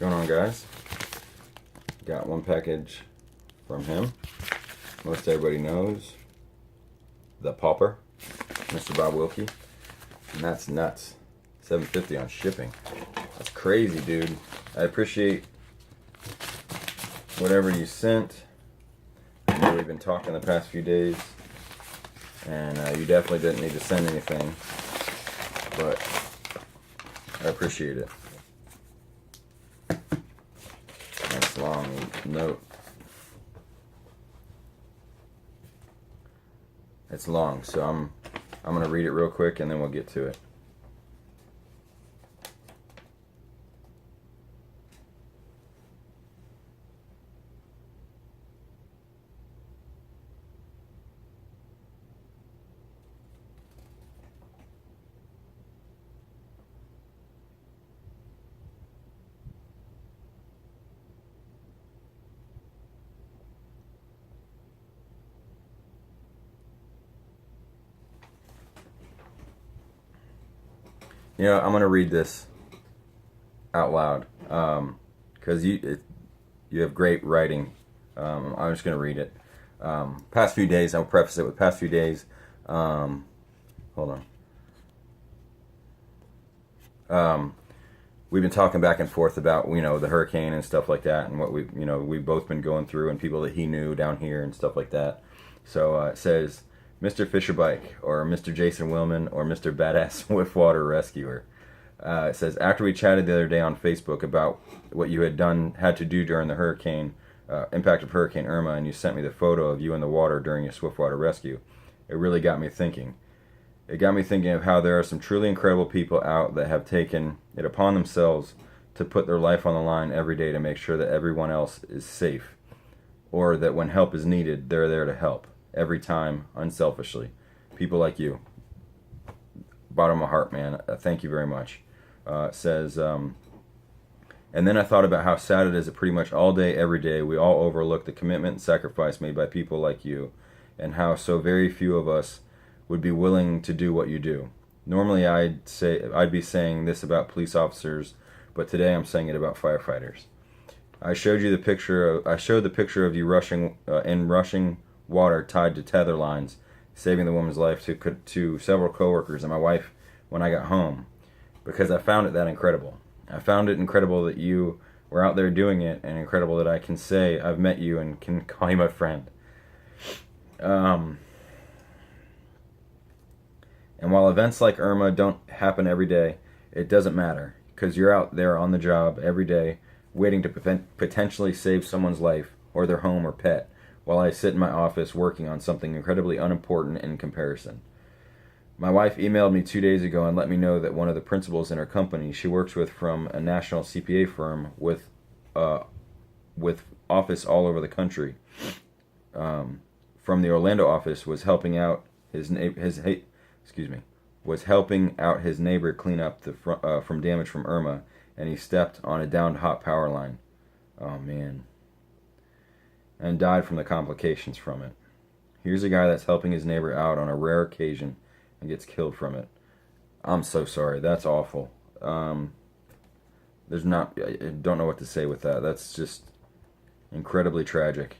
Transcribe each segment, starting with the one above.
What's going on, guys? Got one package from him. Most everybody knows the Pauper, Mr. Bob Wilkie, and that's nuts. $7.50 on shipping. That's crazy, dude. I appreciate whatever you sent. I know we've been talking the past few days, and you definitely didn't need to send anything, but I appreciate it. Nice long note. It's long, so I'm gonna read it real quick and then we'll get to it. You know, I'm gonna read this out loud because you have great writing. I'm just gonna read it. Past few days, I'll preface it with past few days. Hold on. We've been talking back and forth about the hurricane and stuff like that, and what we've both been going through, and people that he knew down here and stuff like that. So it says, Mr. Fisherbike, or Mr. Jason Willman, or Mr. Badass Swiftwater Rescuer. It says, after we chatted the other day on Facebook about what you had to do during the hurricane, impact of Hurricane Irma, and you sent me the photo of you in the water during your Swiftwater rescue, it really got me thinking. It got me thinking of how there are some truly incredible people out that have taken it upon themselves to put their life on the line every day to make sure that everyone else is safe, or that when help is needed, they're there to help. Every time, unselfishly. People like you. Bottom of my heart, man. Thank you very much. It says, and then I thought about how sad it is that pretty much all day, every day, we all overlook the commitment and sacrifice made by people like you, and how so very few of us would be willing to do what you do. Normally I'd be saying this about police officers, but today I'm saying it about firefighters. I showed the picture of you rushing water tied to tether lines, saving the woman's life to several coworkers and my wife when I got home, because I found it that incredible. I found it incredible that you were out there doing it, and incredible that I can say I've met you and can call you my friend. And while events like Irma don't happen every day, it doesn't matter, because you're out there on the job every day waiting to potentially save someone's life or their home or pet, while I sit in my office working on something incredibly unimportant in comparison. My wife emailed me 2 days ago and let me know that one of the principals in her company she works with from a national CPA firm with office all over the country, from the Orlando office, was helping out his neighbor clean up from damage from Irma, and he stepped on a downed hot power line. Oh man. And died from the complications from it. Here's a guy that's helping his neighbor out on a rare occasion and gets killed from it. I'm so sorry. That's awful. I don't know what to say with that. That's just incredibly tragic.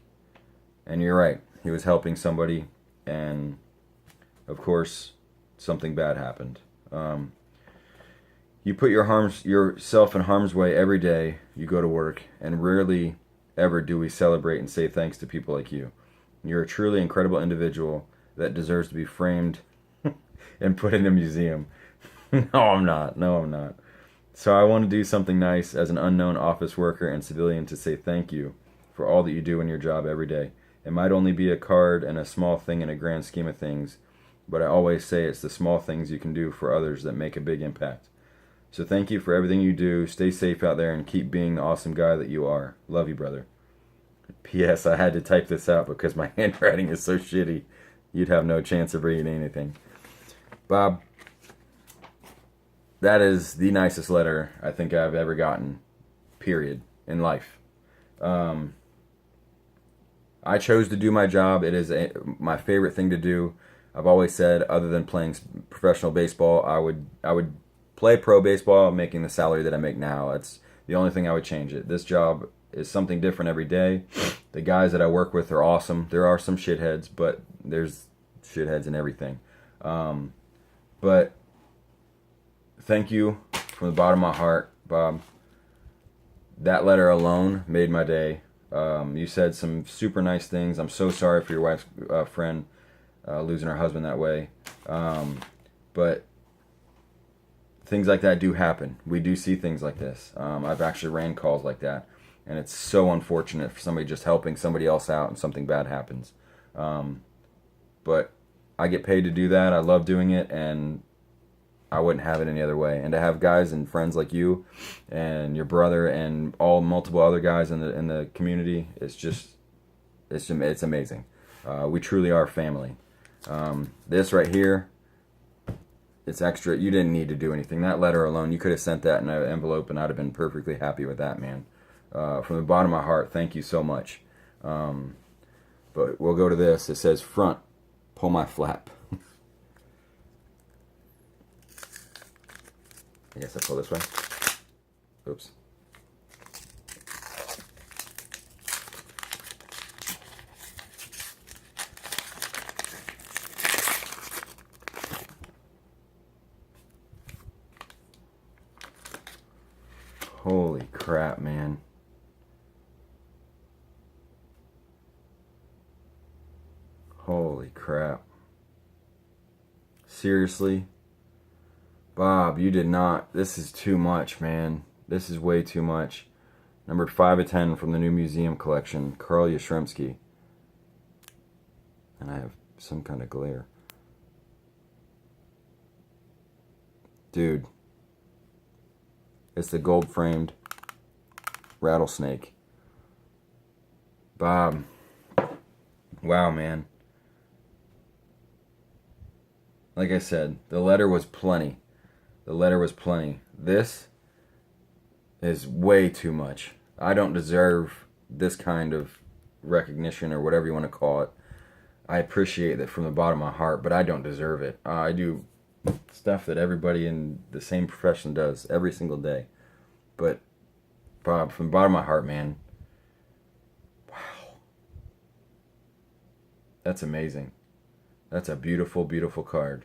And you're right. He was helping somebody, and of course, something bad happened. You put yourself in harm's way every day you go to work, and rarely ever do we celebrate and say thanks to people like you. You're a truly incredible individual that deserves to be framed and put in a museum. No, I'm not. So I want to do something nice as an unknown office worker and civilian to say thank you for all that you do in your job every day. It might only be a card and a small thing in a grand scheme of things, but I always say it's the small things you can do for others that make a big impact. So thank you for everything you do. Stay safe out there and keep being the awesome guy that you are. Love you, brother. P.S. I had to type this out because my handwriting is so shitty, you'd have no chance of reading anything. Bob, that is the nicest letter I think I've ever gotten, period, in life. I chose to do my job. It is my favorite thing to do. I've always said, other than playing professional baseball, I would play pro baseball, making the salary that I make now. the only thing I would change it. This job is something different every day. The guys that I work with are awesome. There are some shitheads, but there's shitheads in everything. But thank you from the bottom of my heart, Bob. That letter alone made my day. You said some super nice things. I'm so sorry for your wife's friend losing her husband that way. But things like that do happen. We do see things like this. I've actually ran calls like that. And it's so unfortunate for somebody just helping somebody else out and something bad happens. But I get paid to do that. I love doing it, and I wouldn't have it any other way. And to have guys and friends like you and your brother and multiple other guys in the community, it's amazing. We truly are family. This right here, it's extra. You didn't need to do anything. That letter alone, you could have sent that in an envelope, and I'd have been perfectly happy with that, man. From the bottom of my heart, thank you so much. But we'll go to this. It says, front, pull my flap. I guess I pull this way. Oops. Holy crap, man. Holy crap. Seriously? Bob, you did not. This is too much, man. This is way too much. Numbered 5 of 10 from the new museum collection. Karl Yastrzemski. And I have some kind of glare. Dude. It's the gold-framed rattlesnake. Bob. Wow, man. Like I said, the letter was plenty. The letter was plenty. This is way too much. I don't deserve this kind of recognition or whatever you want to call it. I appreciate it from the bottom of my heart, but I don't deserve it. I do stuff that everybody in the same profession does every single day. But Bob, from the bottom of my heart, man, wow. That's amazing. That's a beautiful, beautiful card.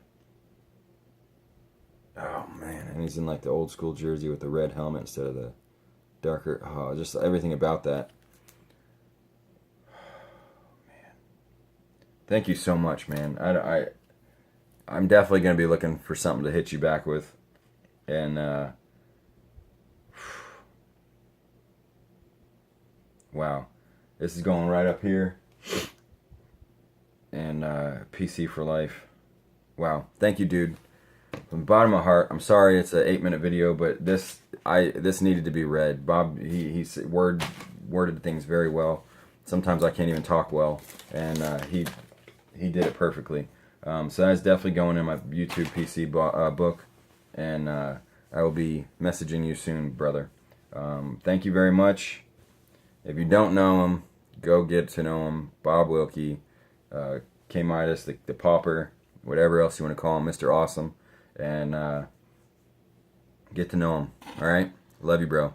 Oh, man. And he's in like the old school jersey with the red helmet instead of the darker. Oh, just everything about that. Oh, man. Thank you so much, man. I'm definitely going to be looking for something to hit you back with. And, wow. This is going right up here. And PC for life. Wow. Thank you, dude. From the bottom of my heart, I'm sorry it's an 8-minute video, but this needed to be read. Bob, he worded things very well. Sometimes I can't even talk well, and he did it perfectly. So that's definitely going in my YouTube PC book, and I will be messaging you soon, brother. Thank you very much. If you don't know him, go get to know him. Bob Wilkie, Kmidas, the Pauper, whatever else you want to call him, Mr. Awesome, and get to know him. All right, love you, bro.